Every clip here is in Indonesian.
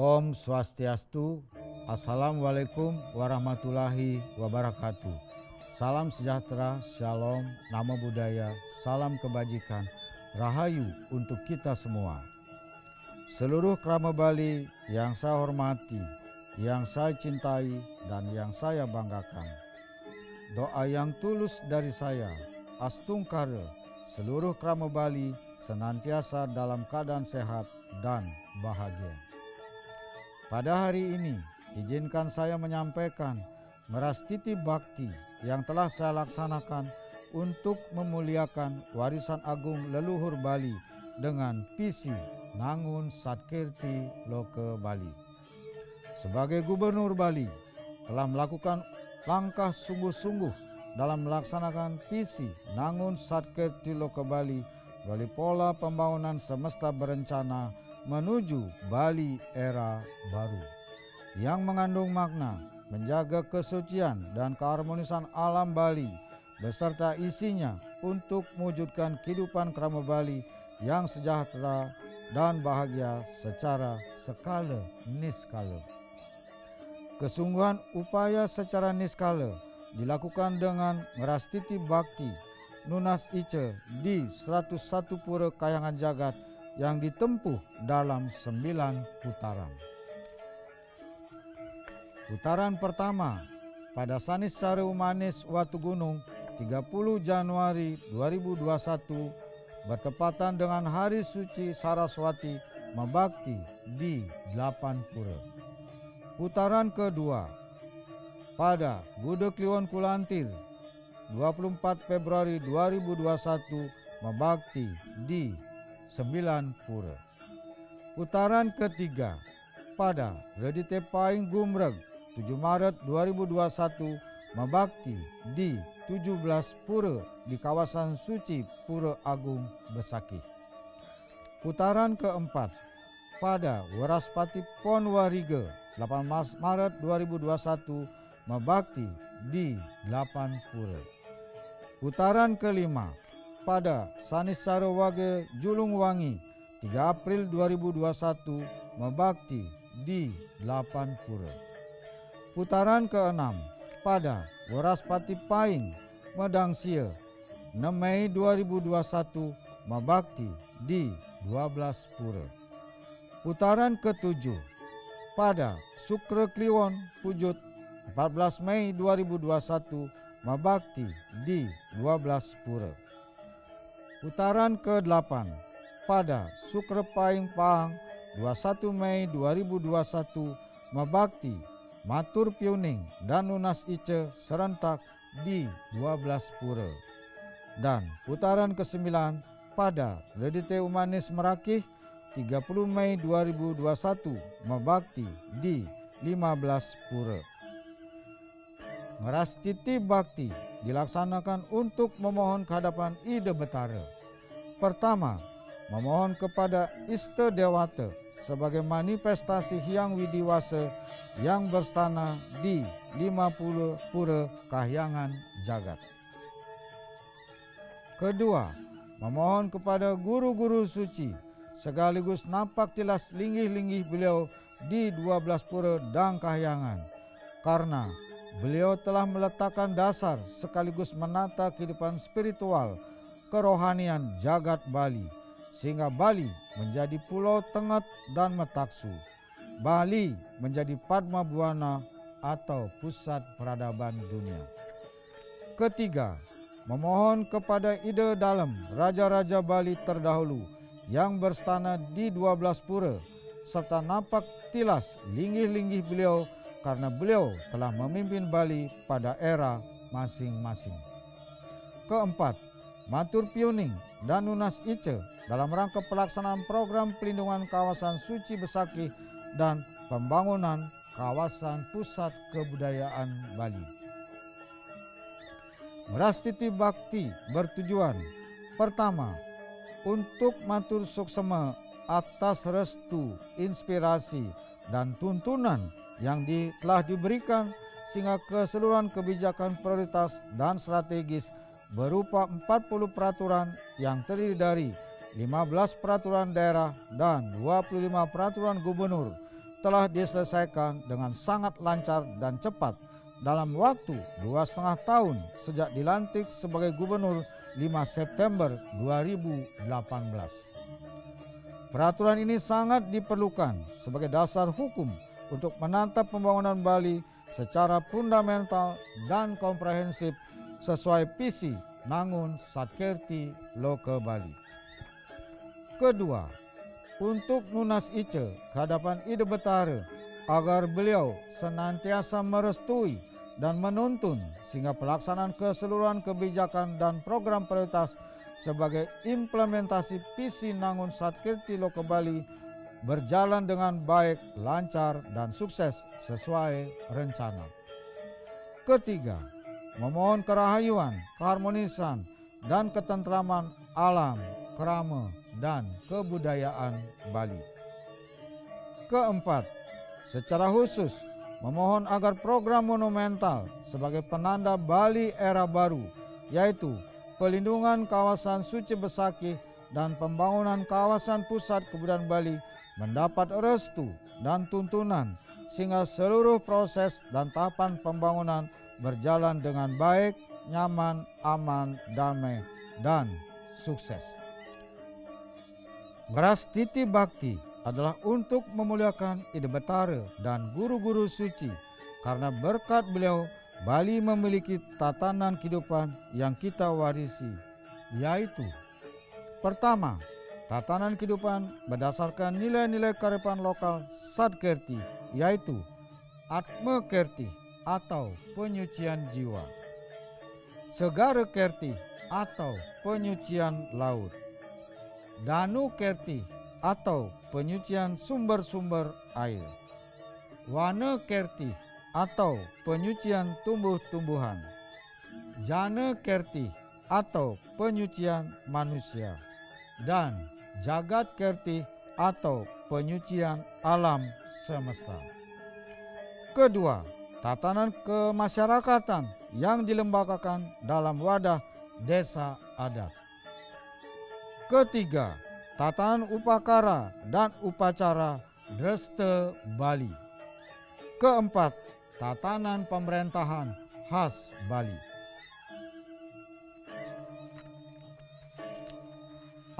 Om Swastiastu, Assalamualaikum warahmatullahi wabarakatuh. Salam sejahtera, shalom, namo buddhaya, salam kebajikan, rahayu untuk kita semua. Seluruh krama Bali yang saya hormati, yang saya cintai, dan yang saya banggakan. Doa yang tulus dari saya, Astungkara, seluruh krama Bali senantiasa dalam keadaan sehat dan bahagia. Pada hari ini, izinkan saya menyampaikan merastiti bakti yang telah saya laksanakan untuk memuliakan warisan agung leluhur Bali dengan visi Nangun Satkirti Loke Bali. Sebagai Gubernur Bali, telah melakukan langkah sungguh-sungguh dalam melaksanakan visi Nangun Satkirti Loke Bali melalui pola pembangunan semesta berencana menuju Bali era baru yang mengandung makna menjaga kesucian dan keharmonisan alam Bali beserta isinya untuk mewujudkan kehidupan krama Bali yang sejahtera dan bahagia secara skala niskala. Kesungguhan upaya secara niskala dilakukan dengan merastiti bakti Nunas Ice di 101 pura kayangan jagat yang ditempuh dalam 9 putaran. Putaran pertama pada Saniscara Umanis Watu Gunung 30 Januari 2021 bertepatan dengan Hari Suci Saraswati Mabakti di 8 pura. Putaran kedua pada Buddha Kliwon Kulantir 24 Februari 2021 Mabakti di 9 pura. Putaran ketiga pada Redite Paing Gumreg 7 Maret 2021 Mabakti di 17 pura di kawasan suci Pura Agung Besakih. Putaran keempat pada Waraspati Ponwariga 18 Maret 2021 Mabakti di 8 pura. Putaran kelima pada Saniscara Wage Julung Wangi 3 April 2021 Mabakti di 8 pura. Putaran keenam pada Waraspati Paing Medangsia 6 Mei 2021 Mabakti di 12 pura. Putaran ketujuh pada Sukra Kliwon Pujut 14 Mei 2021 Mabakti di 12 pura. Putaran ke-8 pada Sukra Paing Pahang 21 Mei 2021 Mabakti Matur Piuning dan Nunas Ice serentak di 12 pura. Dan putaran ke-9 pada Redite Umanis Merakih 30 Mei 2021 Mabakti di 15 pura. Merastiti bakti dilaksanakan untuk memohon kehadapan Ida Betara. Pertama, memohon kepada Ista Dewata sebagai manifestasi Hyang Widiwasa yang berstana di 50 pura kahyangan jagat. Kedua, memohon kepada guru-guru suci sekaligus nampak jelas linggih-linggih beliau di 12 pura dan kahyangan, karena beliau telah meletakkan dasar sekaligus menata kehidupan spiritual kerohanian jagat Bali, sehingga Bali menjadi pulau Tengat dan Metaksu. Bali menjadi Padma Buana atau pusat peradaban dunia. Ketiga, memohon kepada Ida Dalem Raja-Raja Bali terdahulu yang berstana di 12 pura, serta nampak tilas linggih-linggih beliau karena beliau telah memimpin Bali pada era masing-masing. Keempat, Matur Piuning dan Nunas Ice dalam rangka pelaksanaan program pelindungan kawasan suci Besakih dan pembangunan kawasan pusat kebudayaan Bali. Merastiti bakti bertujuan pertama, untuk matur suksema atas restu, inspirasi, dan tuntunan yang telah diberikan sehingga keseluruhan kebijakan prioritas dan strategis berupa 40 peraturan yang terdiri dari 15 peraturan daerah dan 25 peraturan gubernur telah diselesaikan dengan sangat lancar dan cepat dalam waktu 2,5 tahun sejak dilantik sebagai gubernur 5 September 2018. Peraturan ini sangat diperlukan sebagai dasar hukum untuk menatap pembangunan Bali secara fundamental dan komprehensif sesuai visi Nangun Satkerti Loka Bali. Kedua, untuk Nunas Ice ke hadapan Ide Betara agar beliau senantiasa merestui dan menuntun sehingga pelaksanaan keseluruhan kebijakan dan program prioritas sebagai implementasi visi Nangun Satkerti Loka Bali berjalan dengan baik, lancar, dan sukses sesuai rencana. Ketiga, memohon kerahayuan, keharmonisan, dan ketentraman alam, kerama, dan kebudayaan Bali. Keempat, secara khusus memohon agar program monumental sebagai penanda Bali era baru, yaitu pelindungan kawasan Suci Besakih dan pembangunan kawasan pusat kebudayaan Bali mendapat restu dan tuntunan sehingga seluruh proses dan tahapan pembangunan berjalan dengan baik, nyaman, aman, damai, dan sukses. Brastiti Bakti adalah untuk memuliakan Ide Betara dan guru-guru suci, karena berkat beliau Bali memiliki tatanan kehidupan yang kita warisi, yaitu pertama, tatanan kehidupan berdasarkan nilai-nilai kearifan lokal Satkerti, yaitu Atma Kerti atau penyucian jiwa, Segara Kerti atau penyucian laut, Danu Kerti atau penyucian sumber-sumber air, Wana Kerti atau penyucian tumbuh-tumbuhan, Jana Kerti atau penyucian manusia, dan Jagat Kerti atau penyucian alam semesta. Kedua, tatanan kemasyarakatan yang dilembagakan dalam wadah desa adat. Ketiga, tatanan upakara dan upacara Dresta Bali. Keempat, tatanan pemerintahan khas Bali.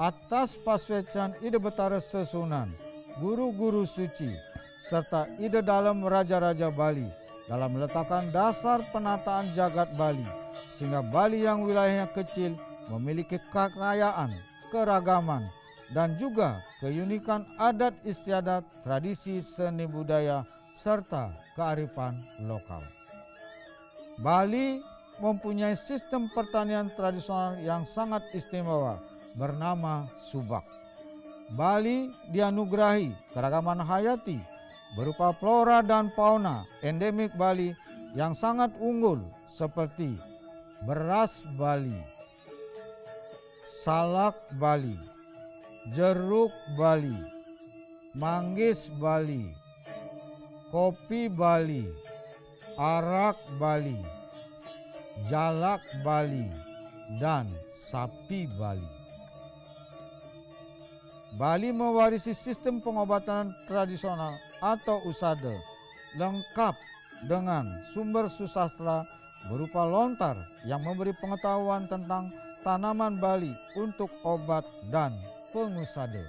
Atas paswecan Ide Betara Sesunan, guru-guru suci, serta ide dalam raja-raja Bali dalam meletakkan dasar penataan jagat Bali, sehingga Bali yang wilayahnya kecil memiliki kekayaan, keragaman, dan juga keunikan adat istiadat, tradisi, seni budaya, serta kearifan lokal. Bali mempunyai sistem pertanian tradisional yang sangat istimewa bernama Subak. Bali dianugerahi keragaman hayati berupa flora dan fauna endemik Bali yang sangat unggul seperti beras Bali, salak Bali, jeruk Bali, manggis Bali, kopi Bali, arak Bali, jalak Bali, dan sapi Bali. Bali mewarisi sistem pengobatan tradisional atau usada lengkap dengan sumber susastra berupa lontar yang memberi pengetahuan tentang tanaman Bali untuk obat dan pengusada.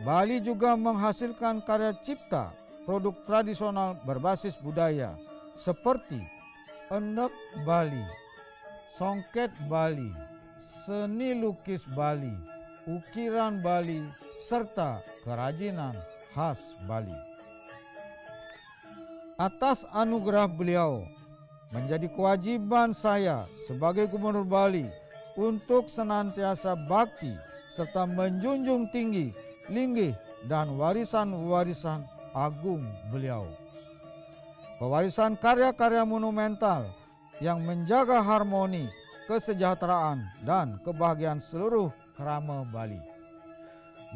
Bali juga menghasilkan karya cipta produk tradisional berbasis budaya seperti endek Bali, songket Bali, seni lukis Bali, ukiran Bali, serta kerajinan khas Bali. Atas anugerah beliau, menjadi kewajiban saya sebagai Gubernur Bali untuk senantiasa bakti serta menjunjung tinggi, linggih, dan warisan-warisan agung beliau. Pewarisan karya-karya monumental yang menjaga harmoni, kesejahteraan, dan kebahagiaan seluruh kerama Bali.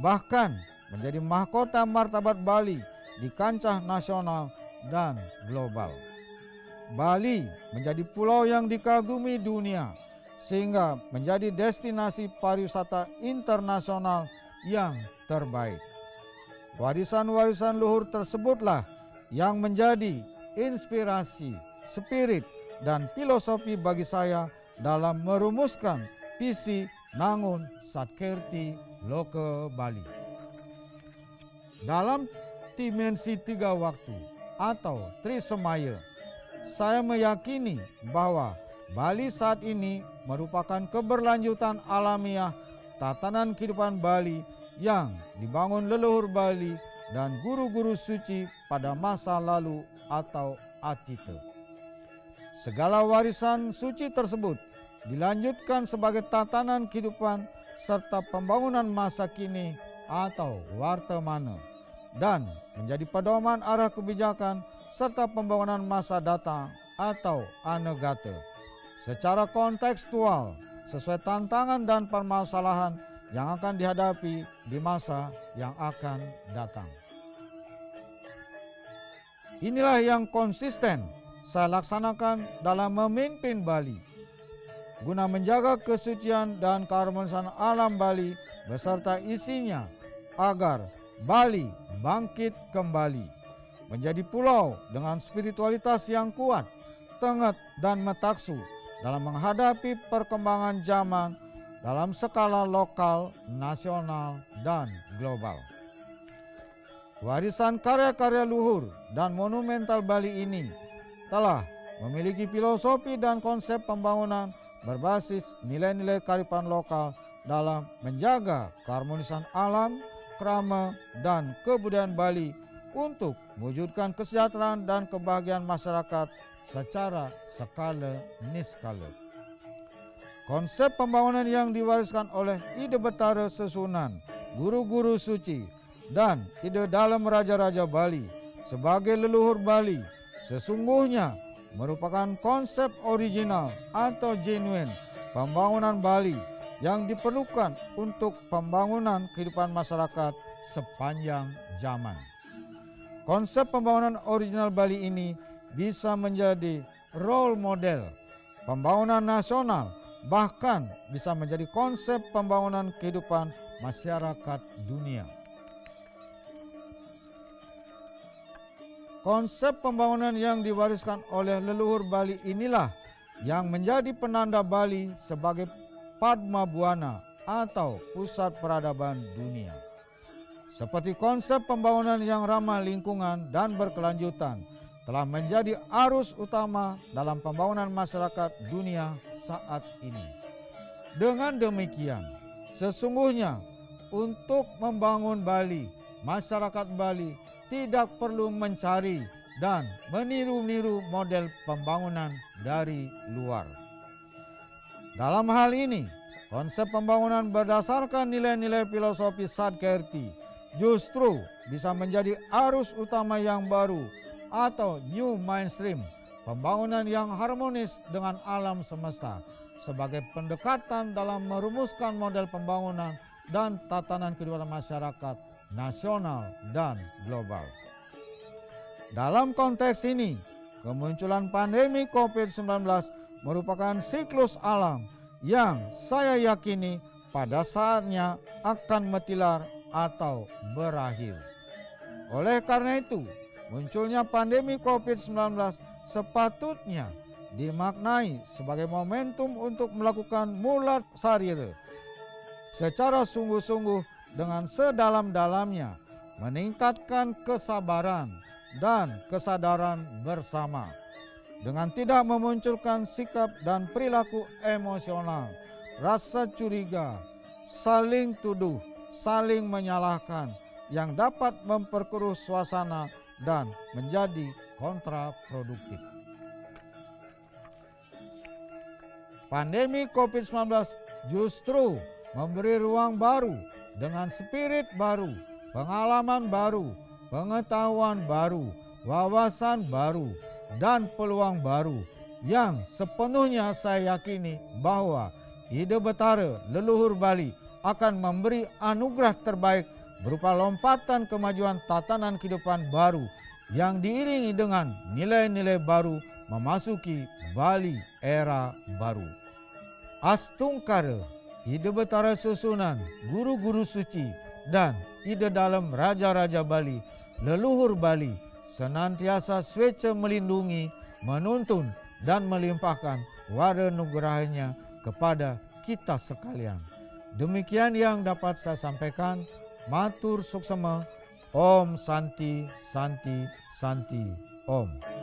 Bahkan menjadi mahkota martabat Bali di kancah nasional dan global. Bali menjadi pulau yang dikagumi dunia sehingga menjadi destinasi pariwisata internasional yang terbaik. Warisan-warisan luhur tersebutlah yang menjadi inspirasi, spirit, dan filosofi bagi saya dalam merumuskan visi Nangun Satkirti Loke Bali. Dalam dimensi 3 waktu atau Trisemaya, saya meyakini bahwa Bali saat ini merupakan keberlanjutan alamiah tatanan kehidupan Bali yang dibangun leluhur Bali dan guru-guru suci pada masa lalu atau atite. Segala warisan suci tersebut dilanjutkan sebagai tatanan kehidupan serta pembangunan masa kini atau wartamana dan menjadi pedoman arah kebijakan serta pembangunan masa datang atau anegata secara kontekstual sesuai tantangan dan permasalahan yang akan dihadapi di masa yang akan datang. Inilah yang konsisten saya laksanakan dalam memimpin Bali, guna menjaga kesucian dan keharmonisan alam Bali beserta isinya agar Bali bangkit kembali, menjadi pulau dengan spiritualitas yang kuat, tenget dan metaksu dalam menghadapi perkembangan zaman dalam skala lokal, nasional, dan global. Warisan karya-karya luhur dan monumental Bali ini telah memiliki filosofi dan konsep pembangunan berbasis nilai-nilai kearifan lokal dalam menjaga keharmonisan alam, krama, dan kebudayaan Bali untuk mewujudkan kesejahteraan dan kebahagiaan masyarakat secara skala niskala. Konsep pembangunan yang diwariskan oleh ide Betara Sesunan, guru-guru suci, dan ide dalam Raja-Raja Bali sebagai leluhur Bali sesungguhnya merupakan konsep original atau genuine pembangunan Bali yang diperlukan untuk pembangunan kehidupan masyarakat sepanjang zaman. Konsep pembangunan original Bali ini bisa menjadi role model pembangunan nasional, bahkan bisa menjadi konsep pembangunan kehidupan masyarakat dunia. Konsep pembangunan yang diwariskan oleh leluhur Bali inilah yang menjadi penanda Bali sebagai Padma Buana atau pusat peradaban dunia. Seperti konsep pembangunan yang ramah lingkungan dan berkelanjutan telah menjadi arus utama dalam pembangunan masyarakat dunia saat ini. Dengan demikian, sesungguhnya untuk membangun Bali, masyarakat Bali tidak perlu mencari dan meniru-niru model pembangunan dari luar. Dalam hal ini, konsep pembangunan berdasarkan nilai-nilai filosofi Satkirti justru bisa menjadi arus utama yang baru atau new mainstream pembangunan yang harmonis dengan alam semesta sebagai pendekatan dalam merumuskan model pembangunan dan tatanan kehidupan masyarakat nasional dan global. Dalam konteks ini, kemunculan pandemi COVID-19 merupakan siklus alam yang saya yakini pada saatnya akan metilar atau berakhir. Oleh karena itu, munculnya pandemi COVID-19 sepatutnya dimaknai sebagai momentum untuk melakukan mulat sarira secara sungguh-sungguh dengan sedalam-dalamnya, meningkatkan kesabaran dan kesadaran bersama dengan tidak memunculkan sikap dan perilaku emosional, rasa curiga, saling tuduh, saling menyalahkan yang dapat memperkeruh suasana dan menjadi kontraproduktif. Pandemi COVID-19 justru memberi ruang baru dengan spirit baru, pengalaman baru, pengetahuan baru, wawasan baru, dan peluang baru yang sepenuhnya saya yakini bahwa ide Betara leluhur Bali akan memberi anugerah terbaik berupa lompatan kemajuan tatanan kehidupan baru yang diiringi dengan nilai-nilai baru memasuki Bali era baru. Astungkara, ide Betara Susunan, guru-guru suci, dan ide dalam Raja-Raja Bali, leluhur Bali, senantiasa swece melindungi, menuntun, dan melimpahkan wara nugerahnya kepada kita sekalian. Demikian yang dapat saya sampaikan. Matur suksema. Om Santi Santi Santi Om.